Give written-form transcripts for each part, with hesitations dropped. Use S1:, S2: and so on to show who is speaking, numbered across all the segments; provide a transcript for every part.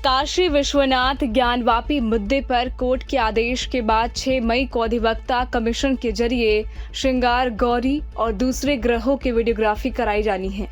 S1: काशी विश्वनाथ ज्ञानवापी मुद्दे पर कोर्ट के आदेश के बाद 6 मई को अधिवक्ता कमीशन के जरिए श्रृंगार गौरी और दूसरे ग्रहों की वीडियोग्राफी कराई जानी है।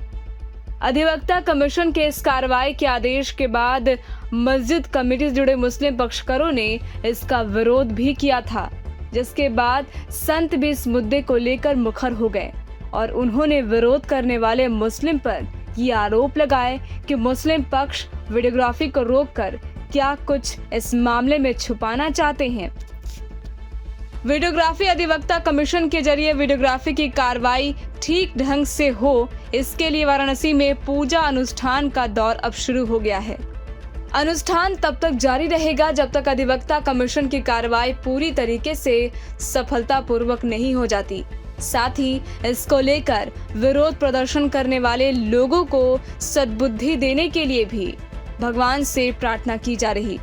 S1: अधिवक्ता कमीशन के इस कार्रवाई के आदेश के बाद मस्जिद कमेटी से जुड़े मुस्लिम पक्षकारों ने इसका विरोध भी किया था, जिसके बाद संत भी इस मुद्दे को लेकर मुखर हो गए और उन्होंने विरोध करने वाले मुस्लिम पर ये आरोप लगाए कि मुस्लिम पक्ष वीडियोग्राफी को रोककर क्या कुछ इस मामले में छुपाना चाहते हैं। वीडियोग्राफी अधिवक्ता कमीशन के जरिए वीडियोग्राफी की कार्रवाई ठीक ढंग से हो, इसके लिए वाराणसी में पूजा अनुष्ठान का दौर अब शुरू हो गया है। अनुष्ठान तब तक जारी रहेगा जब तक अधिवक्ता कमीशन की कार्रवाई पूरी तरीके से सफलतापूर्वक नहीं हो जाती। साथ ही इसको लेकर विरोध प्रदर्शन करने वाले लोगों को सद्बुद्धि देने के लिए भी भगवान से प्रार्थना की जा रही।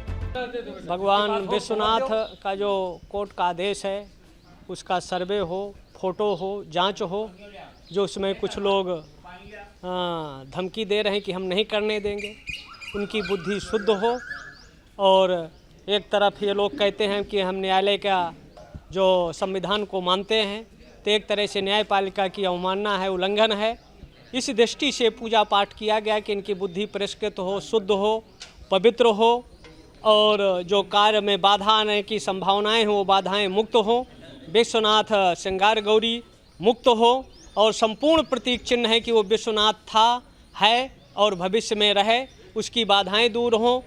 S2: भगवान विश्वनाथ का जो कोर्ट का आदेश है उसका सर्वे हो, फोटो हो, जांच हो, जो उसमें कुछ लोग धमकी दे रहे हैं कि हम नहीं करने देंगे, उनकी बुद्धि शुद्ध हो। और एक तरफ ये लोग कहते हैं कि हम न्यायालय का जो संविधान को मानते हैं, तो एक तरह से न्यायपालिका की अवमानना है, उल्लंघन है। इस दृष्टि से पूजा पाठ किया गया कि इनकी बुद्धि परिष्कृत हो, शुद्ध हो, पवित्र हो और जो कार्य में बाधा आने की संभावनाएं हो वो बाधाएं मुक्त हो, विश्वनाथ श्रृंगार गौरी मुक्त हो और संपूर्ण प्रतीक चिन्ह है कि वो विश्वनाथ था, है और भविष्य में रहे, उसकी बाधाएं दूर हों।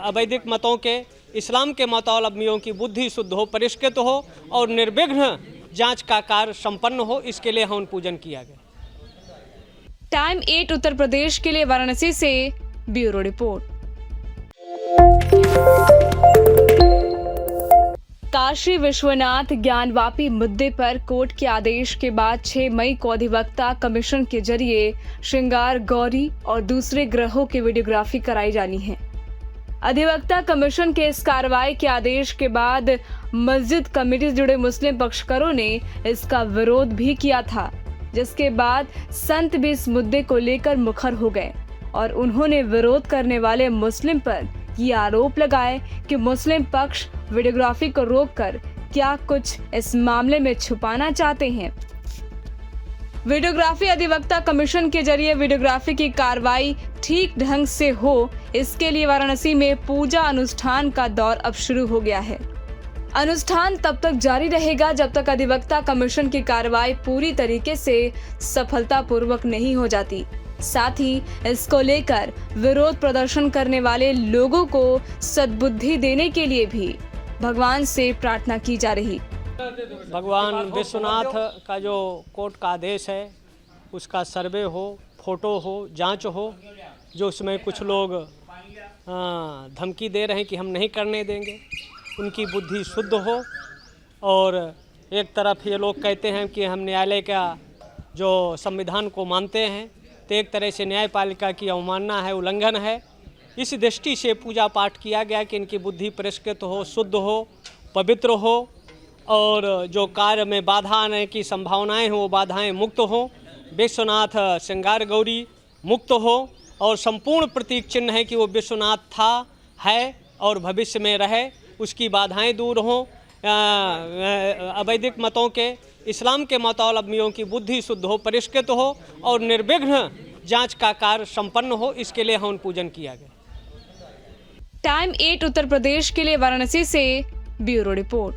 S2: अवैदिक मतों के, इस्लाम के मतावलंबियों की बुद्धि शुद्ध हो, परिष्कृत हो और निर्विघ्न जांच का कार्य संपन्न हो, इसके लिए हवन पूजन किया गया।
S1: टाइम 8 उत्तर प्रदेश के लिए वाराणसी से ब्यूरो रिपोर्ट। काशी विश्वनाथ ज्ञानवापी मुद्दे पर कोर्ट के आदेश के बाद 6 मई को अधिवक्ता कमीशन के जरिए श्रृंगार गौरी और दूसरे ग्रहों की वीडियोग्राफी कराई जानी है। अधिवक्ता कमीशन के इस कार्रवाई के आदेश के बाद मस्जिद कमेटी से जुड़े मुस्लिम पक्षकारों ने इसका विरोध भी किया था, जिसके बाद संत भी इस मुद्दे को लेकर मुखर हो गए और उन्होंने विरोध करने वाले मुस्लिम पर ये आरोप लगाए कि मुस्लिम पक्ष वीडियोग्राफी को रोककर क्या कुछ इस मामले में छुपाना चाहते हैं। वीडियोग्राफी अधिवक्ता कमीशन के जरिए वीडियोग्राफी की कार्रवाई ठीक ढंग से हो, इसके लिए वाराणसी में पूजा अनुष्ठान का दौर अब शुरू हो गया है। अनुष्ठान तब तक जारी रहेगा जब तक अधिवक्ता कमीशन की कार्रवाई पूरी तरीके से सफलतापूर्वक नहीं हो जाती। साथ ही इसको लेकर विरोध प्रदर्शन करने वाले लोगों को सद्बुद्धि देने के लिए भी भगवान से प्रार्थना की जा रही।
S2: भगवान विश्वनाथ का जो कोर्ट का आदेश है उसका सर्वे हो, फोटो हो, जांच हो, जो उसमें कुछ लोग धमकी दे रहे हैं कि हम नहीं करने देंगे, उनकी बुद्धि शुद्ध हो। और एक तरफ ये लोग कहते हैं कि हम न्यायालय का जो संविधान को मानते हैं, तो एक तरह से न्यायपालिका की अवमानना है, उल्लंघन है। इस दृष्टि से पूजा पाठ किया गया कि इनकी बुद्धि परिष्कृत हो, शुद्ध हो, पवित्र हो और जो कार्य में बाधा आने की संभावनाएं हो वो बाधाएं मुक्त हो, विश्वनाथ श्रृंगार गौरी मुक्त हो और संपूर्ण प्रतीक चिन्ह है कि वो विश्वनाथ था, है और भविष्य में रहे, उसकी बाधाएं दूर हों। अवैदिक मतों के, इस्लाम के मतावलंबियों की बुद्धि शुद्ध हो, परिष्कृत हो और निर्विघ्न जांच का कार्य संपन्न हो, इसके लिए हवन पूजन किया गया।
S1: टाइम 8 उत्तर प्रदेश के लिए वाराणसी से ब्यूरो रिपोर्ट।